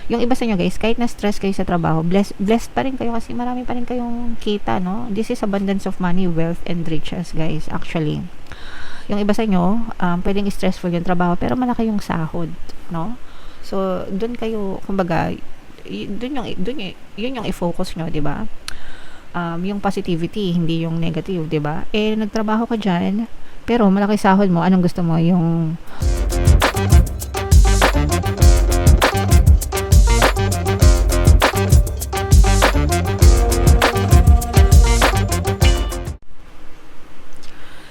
Yung iba sa inyo guys, kahit na stress kayo sa trabaho, blessed pa rin kayo kasi marami pa rin kayong kita, no? This is abundance of money, wealth, and riches, guys, actually. Yung iba sa inyo, pwedeng stressful yung trabaho, pero malaki yung sahod, no? So, doon kayo, kumbaga, yun yung i-focus nyo, di ba? Yung positivity, hindi yung negative, di ba? Eh, nagtrabaho ka dyan, pero malaki sahod mo, anong gusto mo? Yung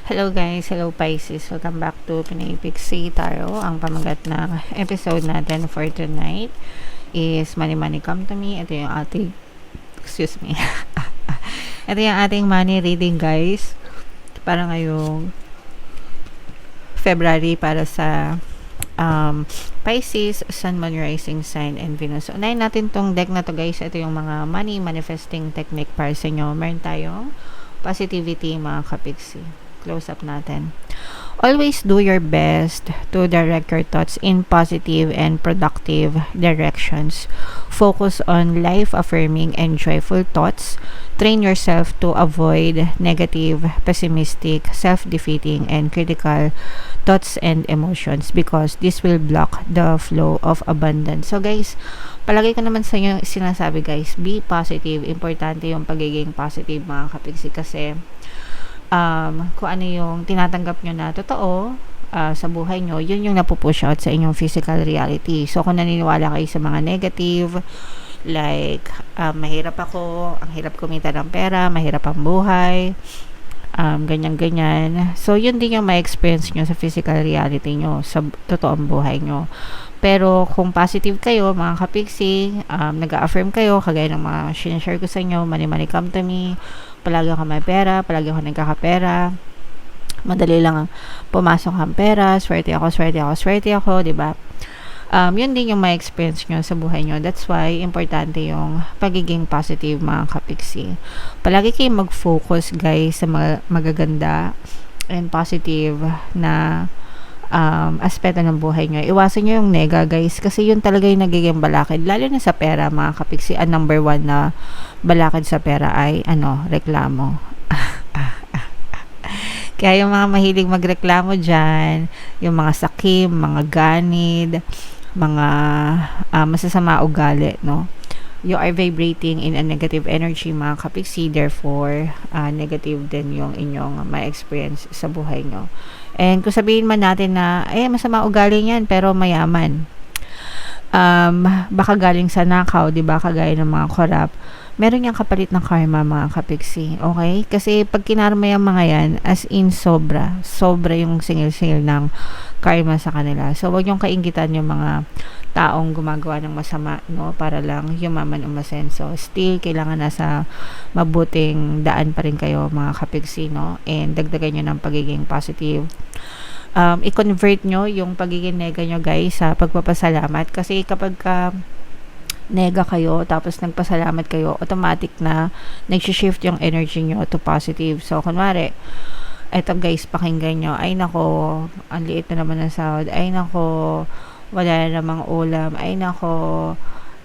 hello guys, hello Pisces. Welcome back to Pinay Pixie Tarot. Ang pamagat na episode natin for tonight is Money Money Come to Me. Ito yung ating, excuse me. Ito yung ating money reading guys. Para ngayong February para sa Pisces, Sun, Moon, Rising Sign, and Venus. So, unahin natin tong deck na to guys. Ito yung mga money manifesting technique para sa inyo. Meron tayong positivity mga kapixie. Close up natin. Always do your best to direct your thoughts in positive and productive directions. Focus on life-affirming and joyful thoughts. Train yourself to avoid negative, pessimistic, self-defeating, and critical thoughts and emotions because this will block the flow of abundance. So guys, palagi ko naman sa inyo sinasabi guys, be positive. Importante yung pagiging positive mga kapigsi kasi kung ano yung tinatanggap nyo na totoo sa buhay nyo, yun yung napupush out sa inyong physical reality. So, kung naniniwala kayo sa mga negative, like, mahirap ako, ang hirap kumita ng pera, mahirap ang buhay, ganyan-ganyan. So, yun din yung ma-experience nyo sa physical reality nyo, sa totoong buhay nyo. Pero, kung positive kayo, mga kapiksi, nag-affirm kayo, kagaya ng mga sinashare ko sa inyo, money money come to me, palagi ako may pera, palagi ako nagkakapera, madali lang pumasok ang pera, swerte ako, diba? Yun din yung may experience nyo sa buhay nyo. That's why, importante yung pagiging positive mga kapiksi. Palagi kayo mag-focus guys sa magaganda and positive na aspeto ng buhay nyo. Iwasan nyo yung nega guys kasi yun talaga yung nagiging balakid lalo na sa pera mga kapiksi. Ang number one na balakid sa pera ay reklamo. Kaya yung mga mahilig magreklamo dyan, yung mga sakim, mga ganid, mga masasama ugali, no? You are vibrating in a negative energy mga kapiksi, therefore negative din yung inyong ma-experience sa buhay nyo. And kung sabihin man natin na masama ugali niyan pero mayaman, baka galing sa nakaw, di ba, kagaya ng mga korap, meron niyang kapalit ng karma mga kapiksi, okay? Kasi pag kinarma yung mga yan, as in sobra yung singil-singil ng karma sa kanila. So wag niyong kainggitan yung mga taong gumagawa ng masama, no, para lang yumaman umasenso. Still kailangan nasa mabuting daan pa rin kayo mga kapiksi, no, and dagdagan niyo ng pagiging positive. I-convert nyo yung pagiging nega nyo guys sa pagpapasalamat kasi kapag nega kayo tapos nagpasalamat kayo, automatic na nag-shift yung energy nyo to positive. So kunwari eto guys, pakinggan nyo, ay nako, ang liit na naman ng sahod, ay nako, wala na namang ulam, ay nako,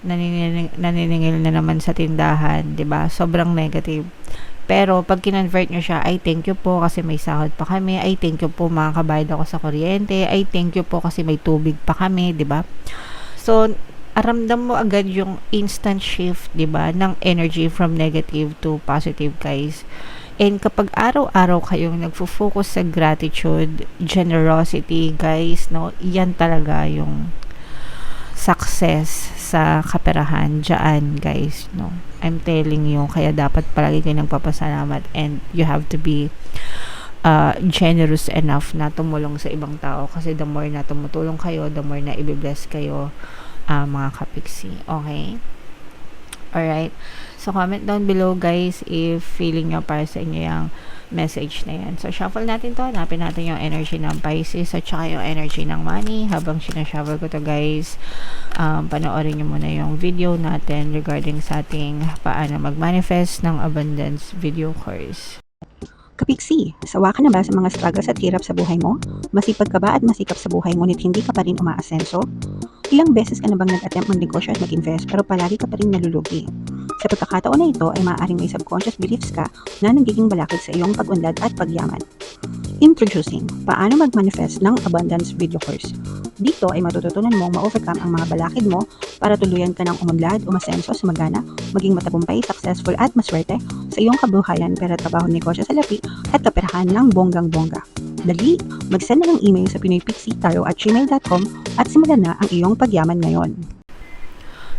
naniningil na naman sa tindahan, 'di ba? Sobrang negative. Pero pag kinonvert nyo siya, ay thank you po kasi may sahod pa kami, ay thank you po makakabayad ako sa kuryente, ay thank you po kasi may tubig pa kami, 'di ba? So aramdam mo agad yung instant shift, 'di ba, ng energy from negative to positive guys. And kapag araw-araw kayong nagfo-focus sa gratitude, generosity guys, no, yan talaga yung success sa kaperahan dyan guys, no. I'm telling you, kaya dapat palagi kayo nagpapasalamat and you have to be generous enough na tumulong sa ibang tao kasi the more na tumutulong kayo, the more na i-bless kayo mga kapiksi, okay? Alright, so comment down below guys if feeling nyo para sa inyo yung message na yan. So shuffle natin to, hanapin natin yung energy ng Pisces at saka yung energy ng money. Habang sinashuffle ko to guys, panoorin nyo muna yung video natin regarding sa ating paano mag-manifest ng abundance video course. Kapiksi, sawa ka na ba sa mga struggles at hirap sa buhay mo? Masipag ka ba at masikap sa buhay ngunit hindi ka pa rin umaasenso? Ilang beses ka na bang nag-attempt magnegosyo at mag-invest pero palagi ka pa rin nalulugi? Sa pagkakataon na ito ay maaaring may subconscious beliefs ka na nagiging balakid sa iyong pag-unlad at pagyaman. Introducing, paano mag-manifest ng abundance video course. Dito ay matututunan mong ma-overcome ang mga balakid mo para tuluyan ka ng umunlad, umasenso, sumagana, maging matagumpay, successful at maswerte sa iyong kabuhayan, pera, trabaho, negosyo sa lapi at kaperahan ng bonggang-bongga. Dali, mag-send na ng email sa pinoypixie@gmail.com at simulan na ang iyong pagyaman ngayon.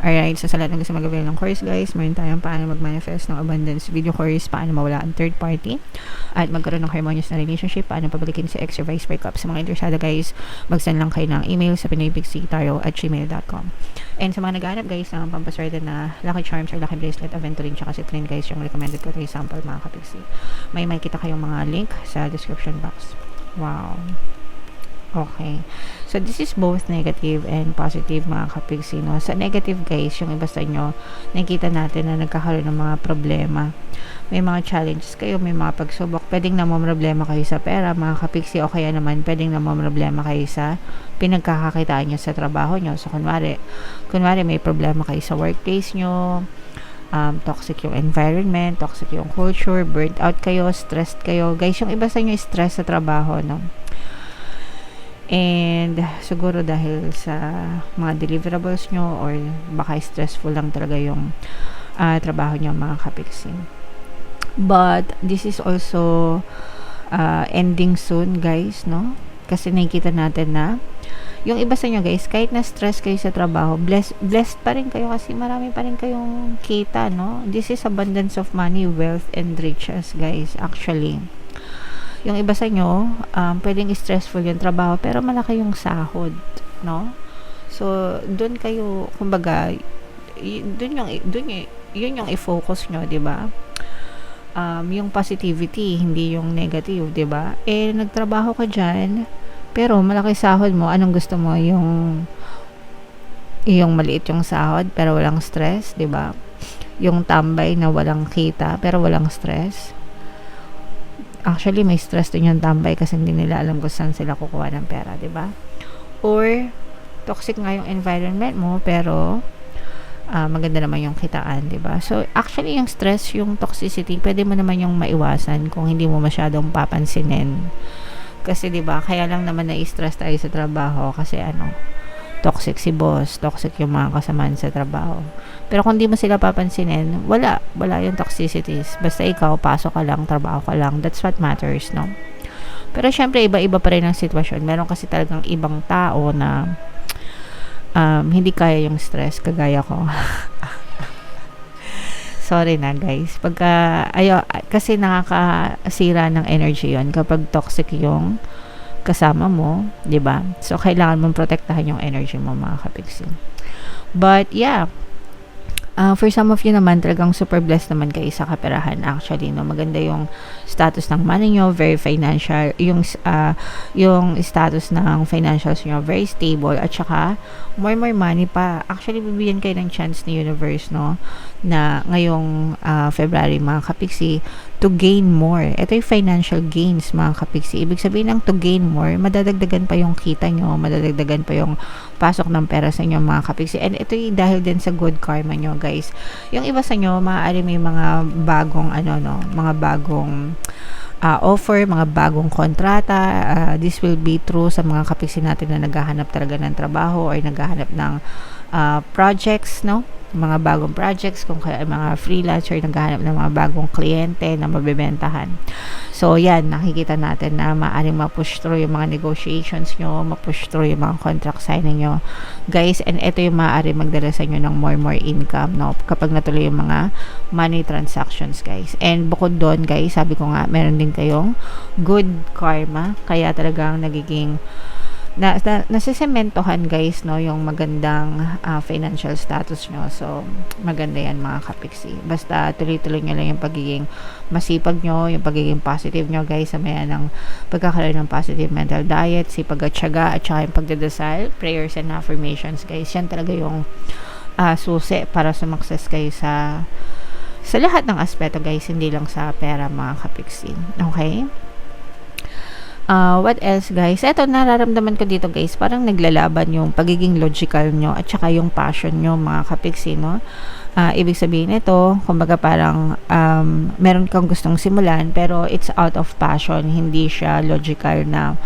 Alright, so sa lahat ng gusto mag-avail ng course guys, meron tayong paano mag-manifest ng abundance video course, paano mawala ang third party, at magkaroon ng harmonious na relationship, paano pabalikin si ex or vice breakup. Sa mga interesado guys, mag-send lang kayo ng email sa pinoypixie@gmail.com. And sa mga naghahanap guys ng pampaswerte na lucky charms or lucky bracelet, aventurine, tsaka citrine guys, yung recommended ko tayo sample mga kapixie. May makita kayong mga link sa description box. Wow. Okay. So, this is both negative and positive mga kapixie, no? Sa negative guys, yung iba sa inyo, nakikita natin na nagkakaroon ng mga problema. May mga challenges kayo, may mga pagsubok. Pwedeng namamroblema kayo sa pera, mga kapixie, o kaya naman pwedeng namamroblema kayo sa pinagkakakitaan nyo sa trabaho nyo. So, kunwari may problema kayo sa workplace nyo, toxic yung environment, toxic yung culture, burnt out kayo, stressed kayo. Guys, yung iba sa inyo stress sa trabaho, no? And siguro dahil sa mga deliverables nyo or baka stressful lang talaga yung trabaho nyo mga kapixie. But this is also ending soon guys, no? Kasi nakikita natin na yung iba sa inyo guys, kahit na stress kayo sa trabaho, blessed pa rin kayo kasi marami pa rin kayong kita, no? This is abundance of money, wealth, and riches guys, actually. Yung iba sa inyo, pwedeng stressful yung trabaho, pero malaki yung sahod, no? So, doon kayo, kumbaga, yun yung i-focus nyo, di ba? Yung positivity, hindi yung negative, di ba? Eh, nagtrabaho ka dyan, pero malaki sahod mo, anong gusto mo? Yung maliit yung sahod, pero walang stress, di ba? Yung tambay na walang kita, pero walang stress. Actually, may stress din yung tambay kasi hindi nila alam kung saan sila kukuha ng pera, di ba? Or, toxic nga yung environment mo, pero maganda naman yung kitaan, di ba? So, actually, yung stress, yung toxicity, pwede mo naman yung maiwasan kung hindi mo masyadong papansinin. Kasi, di ba, kaya lang naman na-stress tayo sa trabaho kasi toxic si boss, toxic yung mga kasamaan sa trabaho. Pero kung di mo sila papansinin, wala yung toxicities. Basta ikaw, pasok ka lang, trabaho ka lang. That's what matters, no? Pero syempre, iba-iba pa rin ang sitwasyon. Meron kasi talagang ibang tao na hindi kaya yung stress, kagaya ko. Sorry na, guys. Kasi nakakasira ng energy yon kapag toxic yung kasama mo, 'di ba? So kailangan mong protektahan yung energy mo mga kapixie. But yeah, for some of you naman talagang super blessed naman kayo sa kaperahan actually, no? Maganda yung status ng money nyo, very financial, yung status ng financials nyo very stable, at saka more money pa. Actually, bibigyan kayo ng chance ni universe, no, na ngayong February mga kapixie, to gain more. Ito yung financial gains mga kapixie. Ibig sabihin ng to gain more, madadagdagan pa yung kita nyo, madadagdagan pa yung pasok ng pera sa inyo mga kapixie. And ito yung dahil din sa good karma nyo guys. Yung iba sa inyo, maaari may mga bagong mga bagong offer, mga bagong kontrata. This will be true sa mga kapixie natin na naghahanap talaga ng trabaho or naghahanap ng projects, no? Mga bagong projects, kung kaya mga freelancer naghahanap ng mga bagong kliyente na mabebentahan. So, yan, nakikita natin na maaaring ma-push through yung mga negotiations nyo, ma-push through yung mga contract signing nyo, guys. And ito yung maaaring magdala sa inyo ng more income, no? Kapag natuloy yung mga money transactions, guys. And bukod doon, guys, sabi ko nga, meron din kayong good karma, kaya talagang nagiging nasisementohan guys, no, yung magandang financial status nyo. So maganda yan mga kapixie. Basta tuloy-tuloy nyo lang yung pagiging masipag nyo, yung pagiging positive nyo guys, sa maya ng pagkakaroon ng positive mental diet, sipag at syaga, at saka yung pagdadasal, prayers and affirmations guys. Yan talaga yung susi para sumakses kayo sa lahat ng aspeto guys, hindi lang sa pera mga kapixie. Okay? What else guys? Eto, nararamdaman ko dito guys, parang naglalaban yung pagiging logical nyo at saka yung passion nyo mga kapiksi, no? Ibig sabihin nito, kumbaga parang meron kang gustong simulan pero it's out of passion, hindi siya logical na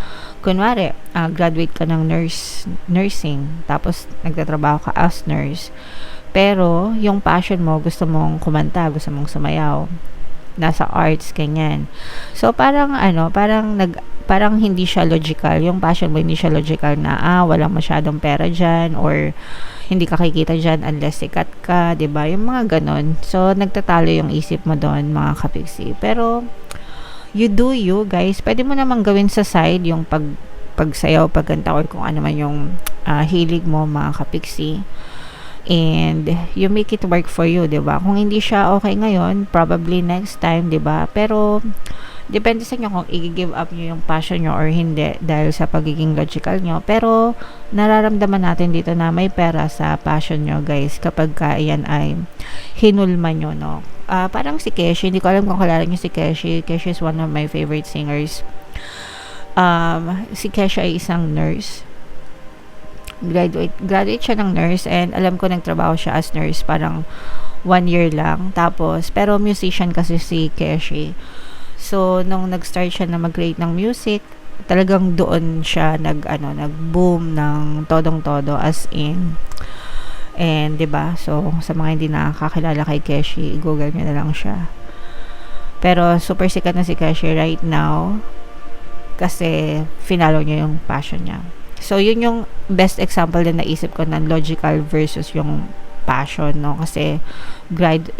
kunwari, graduate ka ng nursing, tapos nagtatrabaho ka as nurse, pero yung passion mo, gusto mong kumanta, gusto mong sumayaw, nasa arts, ganyan. So, parang parang hindi siya logical. Yung passion mo, hindi siya logical na, walang masyadong pera dyan, or hindi ka kikita dyan unless sikat ka, 'di ba? Yung mga ganon. So, nagtatalo yung isip mo doon, mga kapiksi. Pero, you do you, guys. Pwede mo namang gawin sa side yung pagsayaw, pagganta, or kung ano man yung hilig mo, mga kapiksi. And you make it work for you, 'di ba? Kung hindi siya okay ngayon, probably next time, 'di ba? Pero depende sa inyo kung i-give up niyo yung passion niyo or hindi dahil sa pagiging logical niyo. Pero nararamdaman natin dito na may pera sa passion niyo, guys, kapag yan ay hinulma niyo, no? Parang si Keshi, hindi ko alam kung kilala niyo si Keshi. Keshi is one of my favorite singers. Si Keshi ay isang nurse. Graduate siya ng nurse, and alam ko nagtrabaho siya as nurse parang 1 year lang, tapos pero musician kasi si Keshi. So nung nag-start siya na mag-create ng music, talagang doon siya nag-boom ng todong-todo, as in. And 'di ba, so sa mga hindi nakakakilala kay Keshi, google niyo na lang siya. Pero super sikat na si Keshi right now kasi finalo niya yung passion niya. So, yun yung best example din naisip ko ng logical versus yung passion, no? Kasi,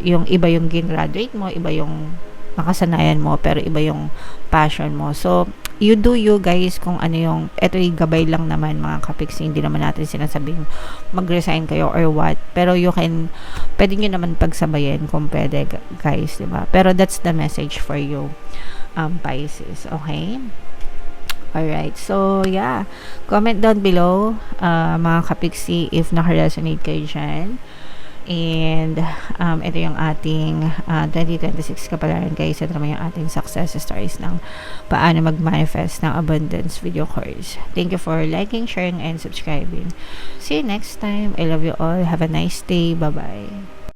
yung iba yung gin-graduate mo, iba yung nakasanayan mo, pero iba yung passion mo. So, you do you, guys, kung ano yung, eto yung gabay lang naman, mga kapiksi, hindi naman natin sinasabing mag-resign kayo or what. Pero pwede nyo naman pagsabayin kung pwede, guys, diba? Pero that's the message for you, Pisces, okay? Alright, so yeah, comment down below, mga kapiksi, if naka-resonate kayo dyan. And ito yung ating 2026 kapalaran, guys. Ito naman yung ating success stories ng paano mag-manifest ng abundance video course. Thank you for liking, sharing, and subscribing. See you next time. I love you all. Have a nice day. Bye-bye.